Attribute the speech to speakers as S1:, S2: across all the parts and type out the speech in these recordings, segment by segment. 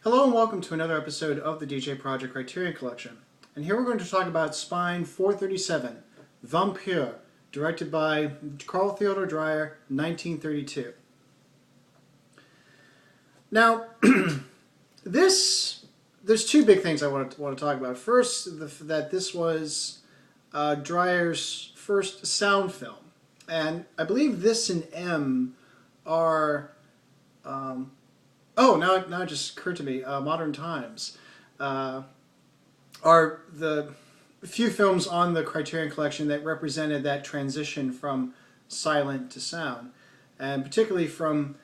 S1: Hello and welcome to another episode of the djproject Criterion Collection. And here we're going to talk about Spine 437, Vampyr, directed by Theodor Dreyer, 1932. Now, there's two big things I want to talk about. First, that this was Dreyer's first sound film. And I believe this and M are... now it just occurred to me. Modern Times are the few films on the Criterion Collection that represented that transition from silent to sound, and particularly from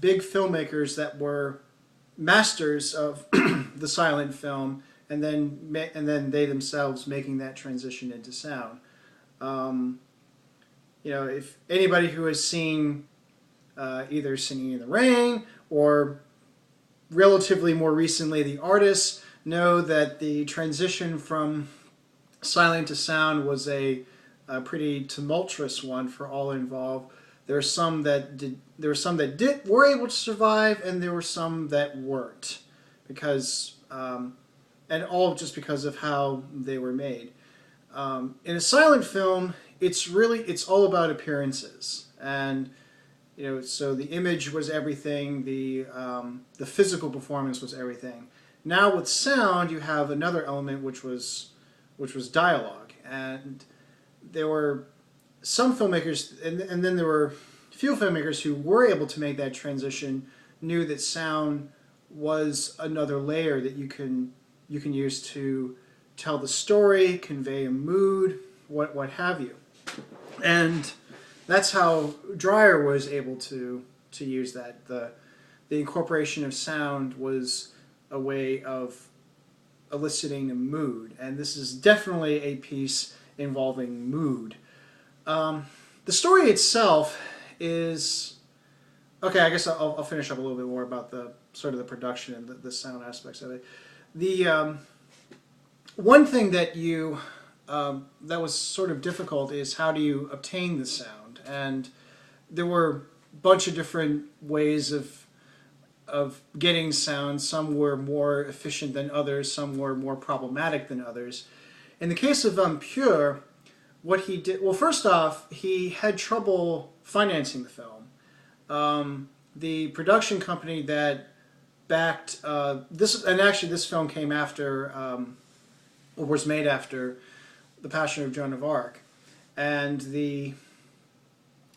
S1: big filmmakers that were masters of the silent film, and then they themselves making that transition into sound. If anybody who has seen either Singing in the Rain or relatively more recently The Artist, know that the transition from silent to sound was a pretty tumultuous one for all involved. There were some that were able to survive, and there were some that weren't, because and all just because of how they were made. In a silent film, it's all about appearances, and so the image was everything, the physical performance was everything. Now with sound, you have another element, which was dialogue, and there were some filmmakers, and then there were a few filmmakers who were able to make that transition, knew that sound was another layer that you can use to tell the story, convey a mood, what have you, and that's how Dreyer was able to use that. The incorporation of sound was a way of eliciting a mood, and this is definitely a piece involving mood. The story itself is okay. I guess I'll finish up a little bit more about the sort of the production and the sound aspects of it. The one thing that that was sort of difficult is how do you obtain the sound. And there were a bunch of different ways of getting sound. Some were more efficient than others. Some were more problematic than others. In the case of Vampyr, what he did... Well, first off, he had trouble financing the film. The production company that backed... this film came after... or was made after The Passion of Joan of Arc. And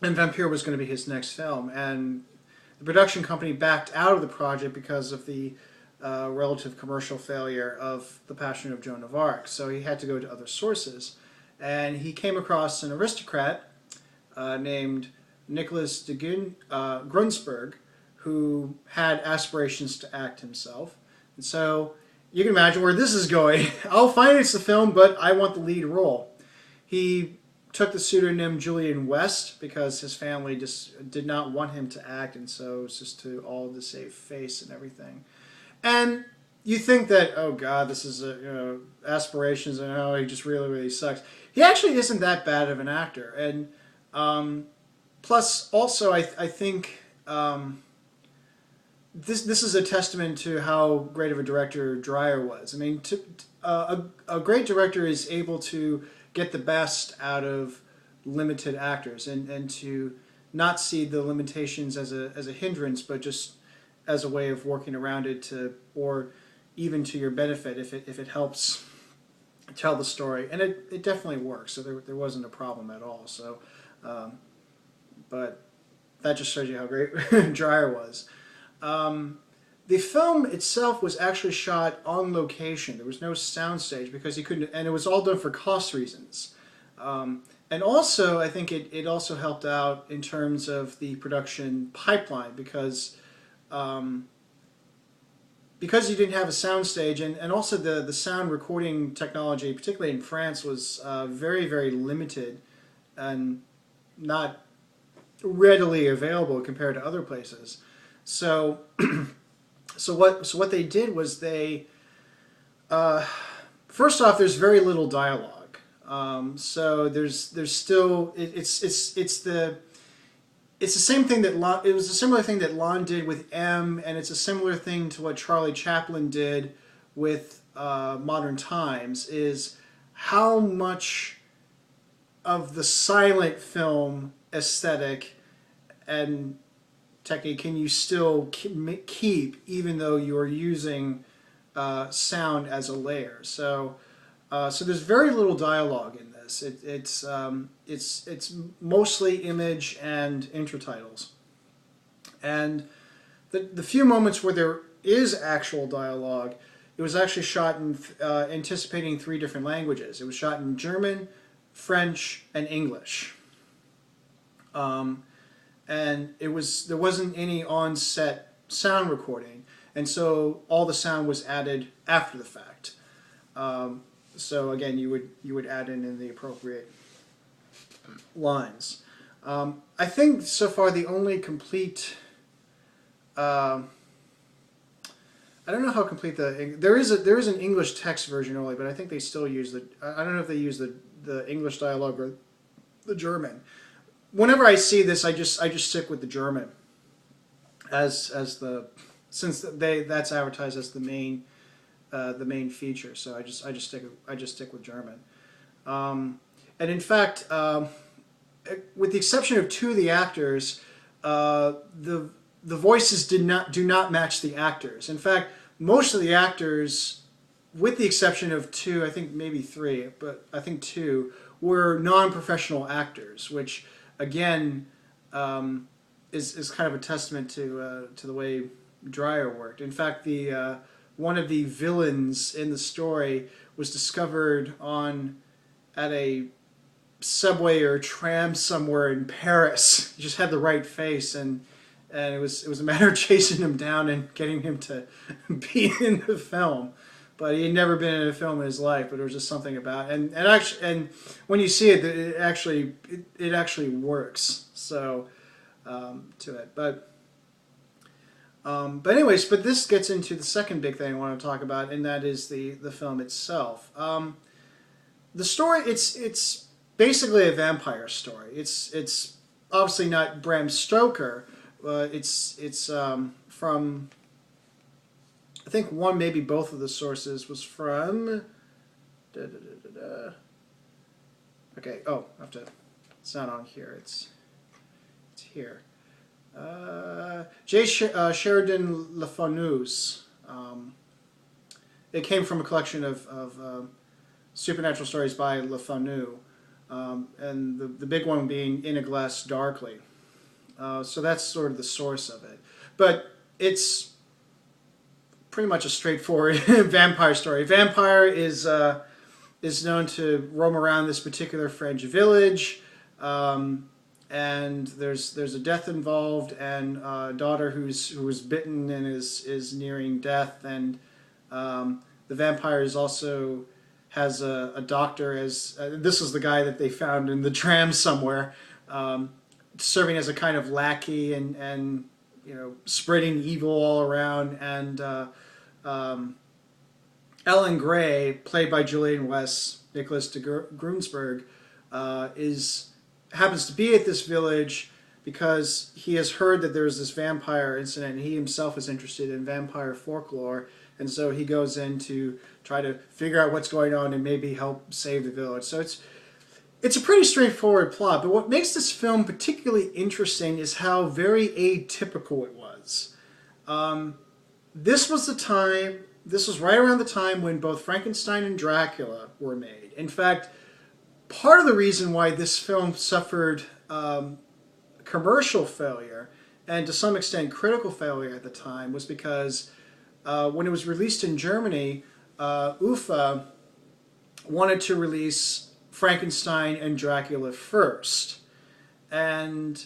S1: Vampyr was going to be his next film, and the production company backed out of the project because of the relative commercial failure of The Passion of Joan of Arc. So he had to go to other sources, and he came across an aristocrat named Nicholas de Grunsberg, who had aspirations to act himself. And so you can imagine where this is going. I'll finance the film, but I want the lead role. He took the pseudonym Julian West because his family just did not want him to act, and so it's just to save face and everything. And you think that, oh God, this is aspirations, and oh, he just really, really sucks. He actually isn't that bad of an actor, and plus also I think this is a testament to how great of a director Dreyer was. I mean, a great director is able to get the best out of limited actors, and to not see the limitations as a hindrance, but just as a way of working around it or even to your benefit if it helps tell the story. And it definitely works, so there wasn't a problem at all. So, but that just shows you how great Dreyer was. The film itself was actually shot on location. There was no soundstage because he couldn't, and it was all done for cost reasons. And also, I think it also helped out in terms of the production pipeline because you didn't have a soundstage, and also the sound recording technology, particularly in France, was very, very limited and not readily available compared to other places. So. So what they did was they, first off, there's very little dialogue. So there's still it's it's the same thing that it was a similar thing that Lon did with M, and it's a similar thing to what Charlie Chaplin did with Modern Times, is how much of the silent film aesthetic and technique can you still keep even though you're using sound as a layer. So there's very little dialogue in this. It's mostly image and intertitles, and the few moments where there is actual dialogue, it was actually shot in anticipating 3 different languages. It was shot in German, French, and English. And there wasn't any on-set sound recording, and so all the sound was added after the fact. So again, you would add in the appropriate lines. I think so far the only complete. I don't know how complete there is an English text version only, but I think they still use I don't know if they use the English dialogue or the German. Whenever I see this, I just stick with the German since that's advertised as the main feature. So I just stick with German. And in fact, with the exception of 2 of the actors, the voices do not match the actors. In fact, most of the actors, with the exception of 2, I think maybe 3, but I think 2, were non-professional actors, which again is kind of a testament to the way Dreyer worked. In fact, one of the villains in the story was discovered at a subway or tram somewhere in Paris. He just had the right face, and it was a matter of chasing him down and getting him to be in the film. But he had never been in a film in his life. But there was just something about it. And when you see it, it actually works. So to it, but anyways, but this gets into the second big thing I want to talk about, and that is the film itself. The story, it's basically a vampire story. It's obviously not Bram Stoker. It's from, I think one, maybe both of the sources was from. Okay. Oh, I have to. It's not on here. It's here. J. Sheridan Le Fanu's. It came from a collection of supernatural stories by Le Fanu, and the big one being In a Glass Darkly. So that's sort of the source of it. But it's pretty much a straightforward vampire story. Vampyr is known to roam around this particular French village, and there's a death involved, and a daughter who was bitten and is nearing death, and the vampire also has a doctor as this is the guy that they found in the tram somewhere, serving as a kind of lackey and spreading evil all around, and Allan Grey, played by Julian West, Nicholas de Grunsberg, happens to be at this village because he has heard that there's this vampire incident, and he himself is interested in vampire folklore, and so he goes in to try to figure out what's going on and maybe help save the village. So it's a pretty straightforward plot, but what makes this film particularly interesting is how very atypical it was. This was right around the time when both Frankenstein and Dracula were made. In fact, part of the reason why this film suffered commercial failure, and to some extent critical failure at the time, was because when it was released in Germany, UFA wanted to release Frankenstein and Dracula first. And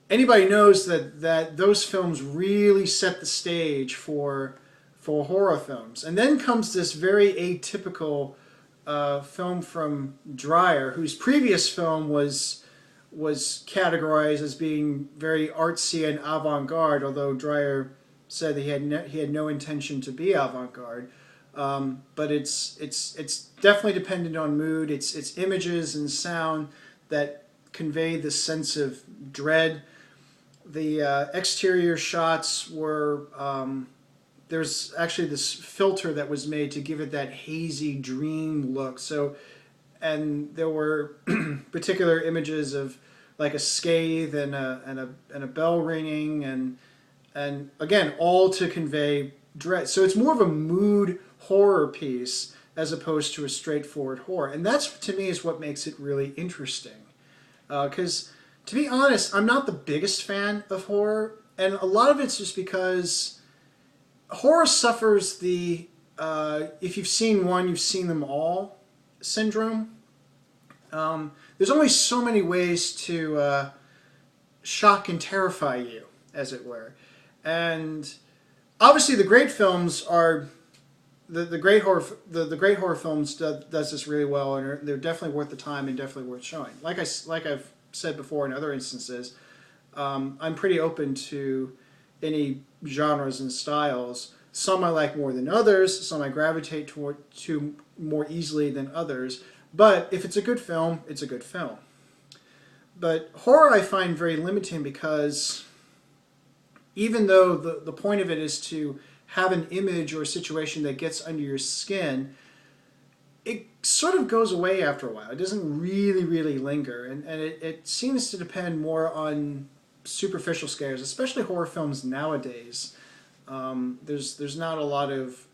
S1: anybody knows that those films really set the stage for horror films. And then comes this very atypical film from Dreyer, whose previous film was categorized as being very artsy and avant-garde, although Dreyer said that he had no intention to be avant-garde. But it's definitely dependent on mood. It's images and sound that convey this sense of dread. the exterior shots were, there's actually this filter that was made to give it that hazy dream look. So, and there were particular images of like a scathe and a bell ringing, and again, all to convey dread. So it's more of a mood horror piece as opposed to a straightforward horror. And that's, to me, is what makes it really interesting. Because, to be honest, I'm not the biggest fan of horror. And a lot of it's just because horror suffers the, if you've seen one, you've seen them all syndrome. There's only so many ways to shock and terrify you, as it were. And obviously the great films are... The great horror films does this really well, and they're definitely worth the time and definitely worth showing. Like I've said before in other instances, I'm pretty open to any genres and styles. Some I like more than others. Some I gravitate to more easily than others. But if it's a good film, it's a good film. But horror I find very limiting because even though the point of it is to have an image or a situation that gets under your skin, it sort of goes away after a while. It doesn't really, really linger. And it seems to depend more on superficial scares, especially horror films nowadays. There's not a lot of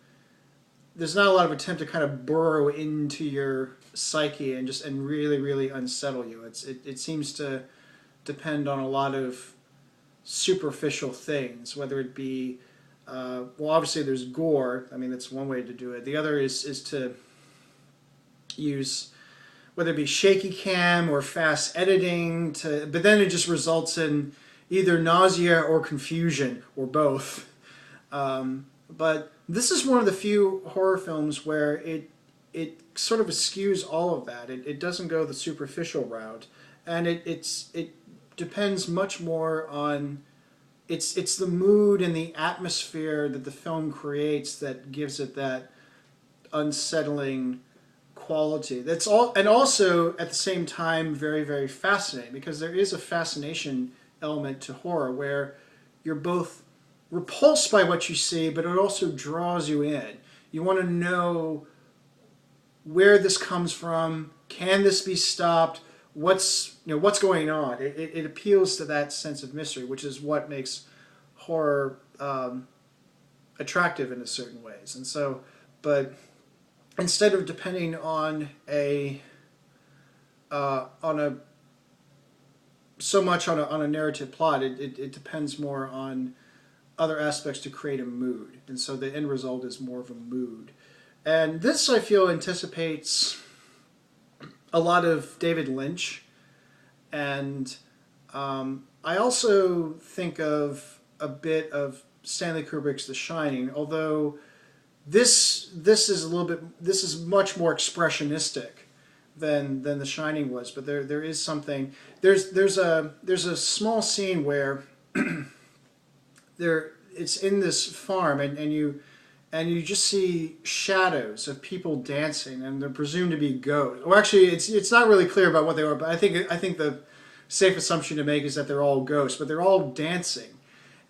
S1: attempt to kind of burrow into your psyche and really, really unsettle you. It seems to depend on a lot of superficial things, whether it be well, obviously there's gore. I mean, that's one way to do it. The other is to use, whether it be shaky cam or fast editing, but then it just results in either nausea or confusion, or both. But this is one of the few horror films where it sort of eschews all of that. It doesn't go the superficial route, and it depends much more on... It's the mood and the atmosphere that the film creates that gives it that unsettling quality. That's all, and also at the same time very, very fascinating, because there is a fascination element to horror where you're both repulsed by what you see, but it also draws you in. You want to know where this comes from. Can this be stopped? What's going on? It appeals to that sense of mystery, which is what makes horror attractive in a certain ways. And so, but instead of depending on so much on a narrative plot, it depends more on other aspects to create a mood. And so the end result is more of a mood. And this, I feel, anticipates a lot of David Lynch, and I also think of a bit of Stanley Kubrick's The Shining, although this is much more expressionistic than The Shining was. But there is something, there's a small scene where it's in this farm, and you just see shadows of people dancing, and they're presumed to be ghosts. Well, actually, it's not really clear about what they are, but I think the safe assumption to make is that they're all ghosts, but they're all dancing.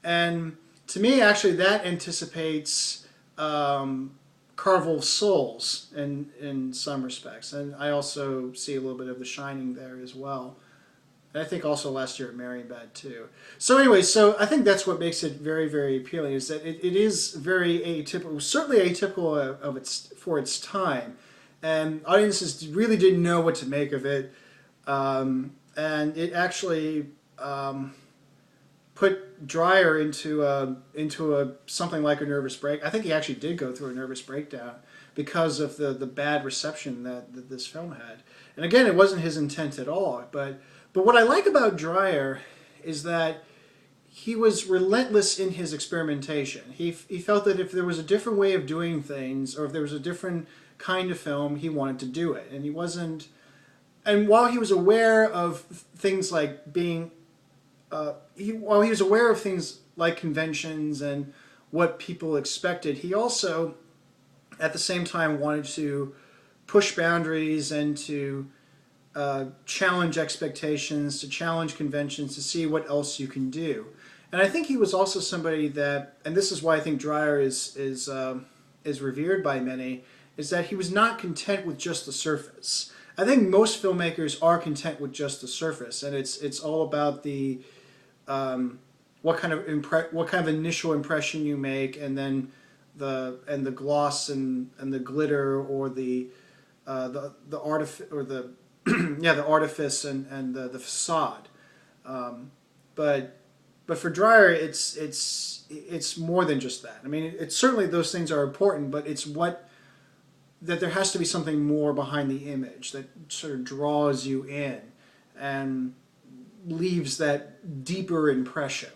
S1: And to me, actually, that anticipates Carvel's Souls in some respects. And I also see a little bit of The Shining there as well. And I think also last year at Marienbad too. So anyway, so I think that's what makes it very, very appealing, is that it is very atypical, certainly atypical for its time. And audiences really didn't know what to make of it. And it actually put Dreyer into something like a nervous break. I think he actually did go through a nervous breakdown because of the bad reception that this film had. And again, it wasn't his intent at all. But what I like about Dreyer is that he was relentless in his experimentation. He felt that if there was a different way of doing things, or if there was a different kind of film, he wanted to do it. And he wasn't... And while he was aware of things like being... while he was aware of things like conventions and what people expected, he also, at the same time, wanted to push boundaries and to challenge expectations, to challenge conventions, to see what else you can do. And I think he was also somebody that, and this is why I think Dreyer is revered by many, is that he was not content with just the surface. I think most filmmakers are content with just the surface, and it's all about the what kind of initial impression you make, and then the gloss and the glitter, or the artifice, or the yeah, the artifice and the facade. But for Dreyer, it's more than just that. I mean, it's certainly those things are important, but it's that there has to be something more behind the image that sort of draws you in and leaves that deeper impression.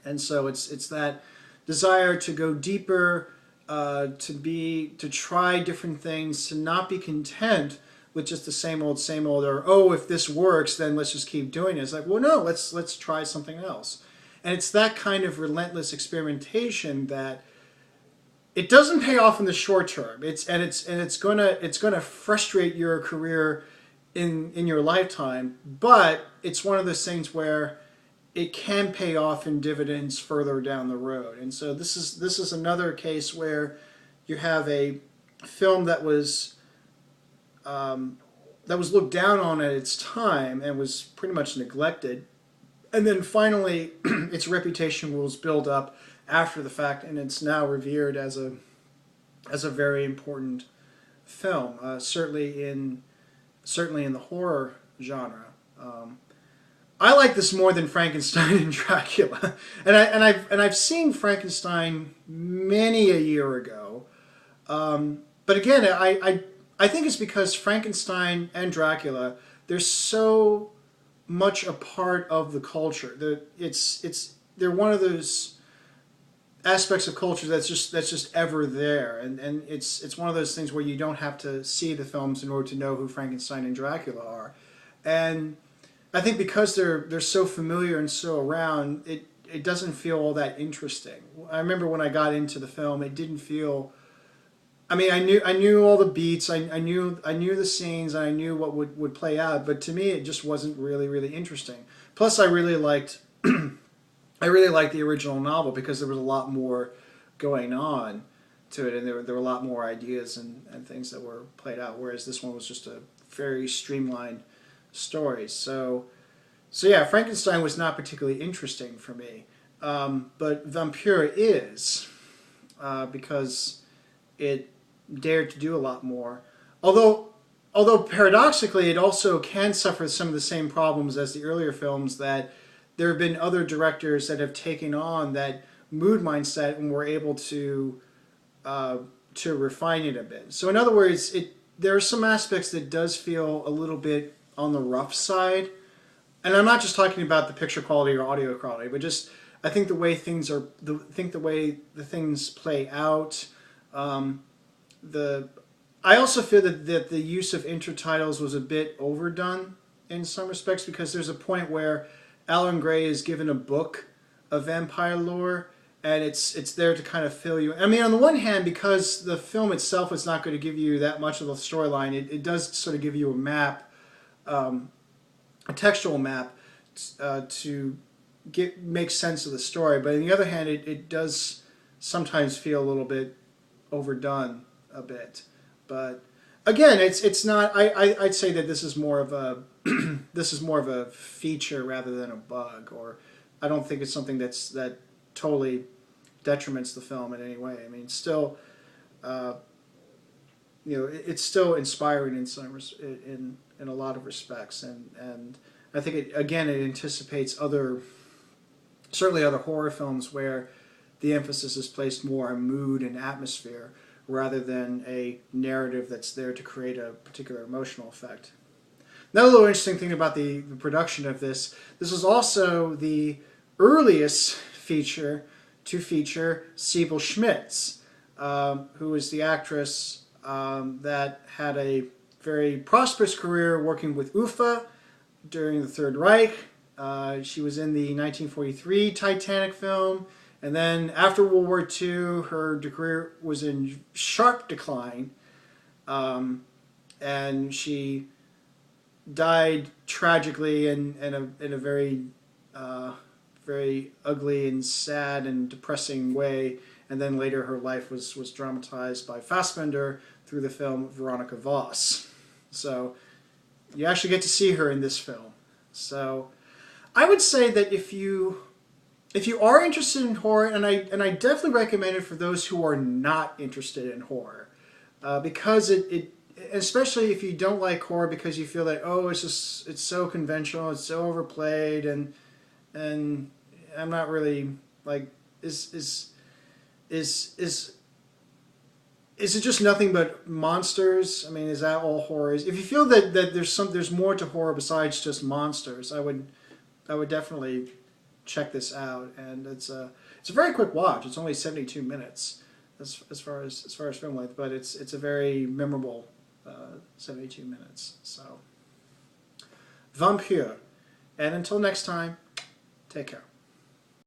S1: And so it's that desire to go deeper, to try different things, to not be content with just the same old, or, oh, if this works, then let's just keep doing it. It's like, well, no, let's try something else. And it's that kind of relentless experimentation that it doesn't pay off in the short term. It's gonna frustrate your career in your lifetime, but it's one of those things where it can pay off in dividends further down the road. And so this is another case where you have a film that was looked down on at its time and was pretty much neglected, and then finally its reputation was built up after the fact, and it's now revered as a very important film, certainly in the horror genre. I like this more than Frankenstein and Dracula, and I've seen Frankenstein many a year ago, but again, I think it's because Frankenstein and Dracula, they're so much a part of the culture. They're one of those aspects of culture that's just ever there, and it's one of those things where you don't have to see the films in order to know who Frankenstein and Dracula are. And I think because they're so familiar and so around, it doesn't feel all that interesting. I remember when I got into the film, it didn't feel. I mean, I knew all the beats, I knew the scenes, and I knew what would play out, but to me it just wasn't really interesting. Plus, I really liked the original novel because there was a lot more going on to it, and there were a lot more ideas and things that were played out, whereas this one was just a very streamlined story. So yeah, Frankenstein was not particularly interesting for me, but Vampyr is, because it dared to do a lot more. Although paradoxically, it also can suffer some of the same problems as the earlier films, that there have been other directors that have taken on that mood mindset and were able to refine it a bit. So in other words, there are some aspects that does feel a little bit on the rough side. And I'm not just talking about the picture quality or audio quality, but just I think the way things are, the way the things play out. I also feel that the use of intertitles was a bit overdone in some respects, because there's a point where Allan Grey is given a book of vampire lore, and it's there to kind of fill you. I mean, on the one hand, because the film itself is not going to give you that much of a storyline, it does sort of give you a map, a textual map, to make sense of the story. But on the other hand, it does sometimes feel a little bit overdone a bit. But again, it's not. I'd say that this is more of a feature rather than a bug, or I don't think it's something that totally detriments the film in any way. I mean, still, it's still inspiring in a lot of respects, and I think it anticipates certainly other horror films where the emphasis is placed more on mood and atmosphere rather than a narrative that's there to create a particular emotional effect. Another little interesting thing about the production of this was also the earliest feature to feature Siebel Schmitz, who is the actress that had a very prosperous career working with UFA during the Third Reich. She was in the 1943 Titanic film, and then after World War II, her career was in sharp decline, and she died tragically in a very very ugly and sad and depressing way, and then later her life was dramatized by Fassbinder through the film Veronica Voss. So you actually get to see her in this film. So I would say that if you are interested in horror, and I definitely recommend it for those who are not interested in horror, because it especially if you don't like horror because you feel that, oh, it's so conventional, it's so overplayed, and I'm not really like is it just nothing but monsters? I mean, is that all horror is? If you feel that there's more to horror besides just monsters, I would definitely check this out. And it's a very quick watch. It's only 72 minutes as far as film length, but it's a very memorable 72 minutes. So Vampyr, and until next time, take care.